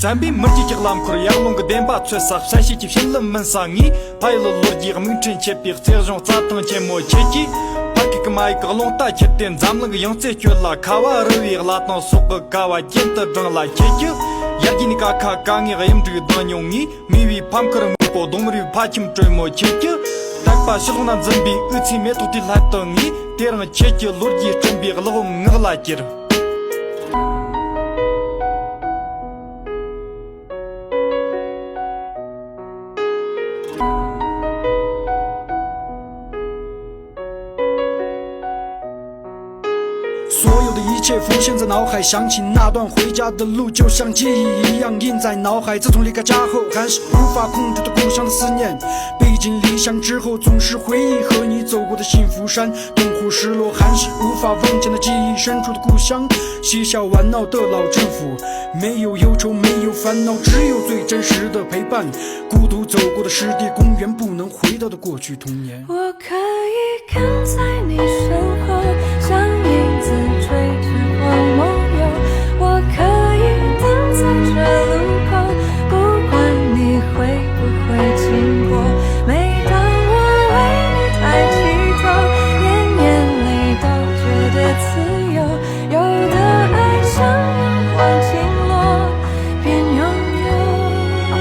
咱比没几只狼口养龙个电把吹杀，山西就偏冷门上你，拍了逻辑和名称切别，再让咋当节目切记。拍个买个龙大切点，咱们个样子绝了，卡哇肉也拉当说个卡哇见得中了切记。亚吉尼卡卡刚一个样这个当用你，米为旁个人不动的怕起追么切记。但把小龙那准备，二次面都得来等你，别人切记逻辑准备个老红我来接着。所有的一切浮现在脑海，想起那段回家的路，就像记忆一样印在脑海。自从离开家后，还是无法控制对故乡的思念。毕竟离乡之后，总是回忆和你走过的幸福山，痛苦失落，还是无法忘记那记忆深处的故乡。嬉笑玩闹的老政府，没有忧愁，没有烦恼，只有最真实的陪伴。孤独走过的湿地公园，不能回到的过去童年。我可以跟在你身后，像影子追着光梦游。我可以等在这路口，不管你会不会经过。每当我为你抬起头，连眼泪都觉得自由。有的爱像阳光倾落，边拥有边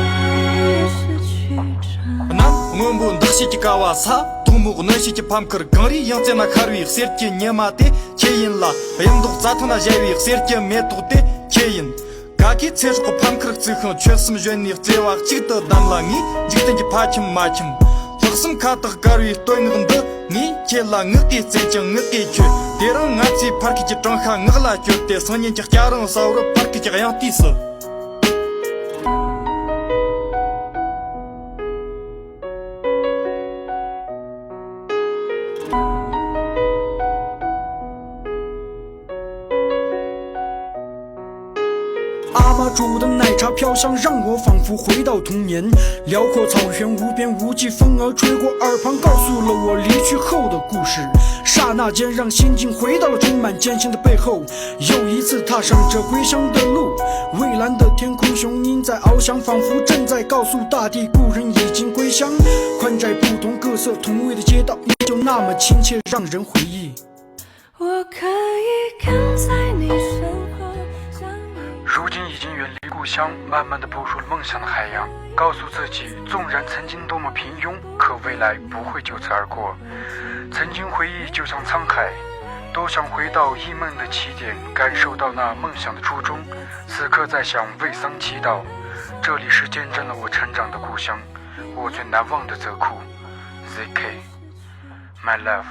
失去着。那我们的西吉嘎瓦萨。木那些就旁克刚里样在那卡瑞塞尔吉年马的切因啦，印度咋头那家瑞塞尔吉面度的切因，嘎给才是个旁克最后确实么原理在话记得当了你，这个就怕亲马亲，这什么卡的卡瑞对你的你切了我给再讲我给去，别人俺在帕克就正好我来觉得3年就家人烧了帕克就这样地色。阿妈煮的奶茶飘香，让我仿佛回到童年。辽阔草原无边无际，风儿吹过耳旁，告诉了我离去后的故事。刹那间让心境回到了充满艰辛的背后，又一次踏上这归乡的路。蔚蓝的天空，雄鹰在翱翔，仿佛正在告诉大地，故人已经归乡。宽窄不同，各色同味的街道，依旧那么亲切，让人回忆。我可以跟在你身后。如今已经远离故乡，慢慢地步入了梦想的海洋，告诉自己，纵然曾经多么平庸，可未来不会就此而过。曾经回忆就像沧海，多想回到忆梦的起点，感受到那梦想的初衷。此刻在想为丧祈祷，这里是见证了我成长的故乡，我最难忘的则库 ZK My love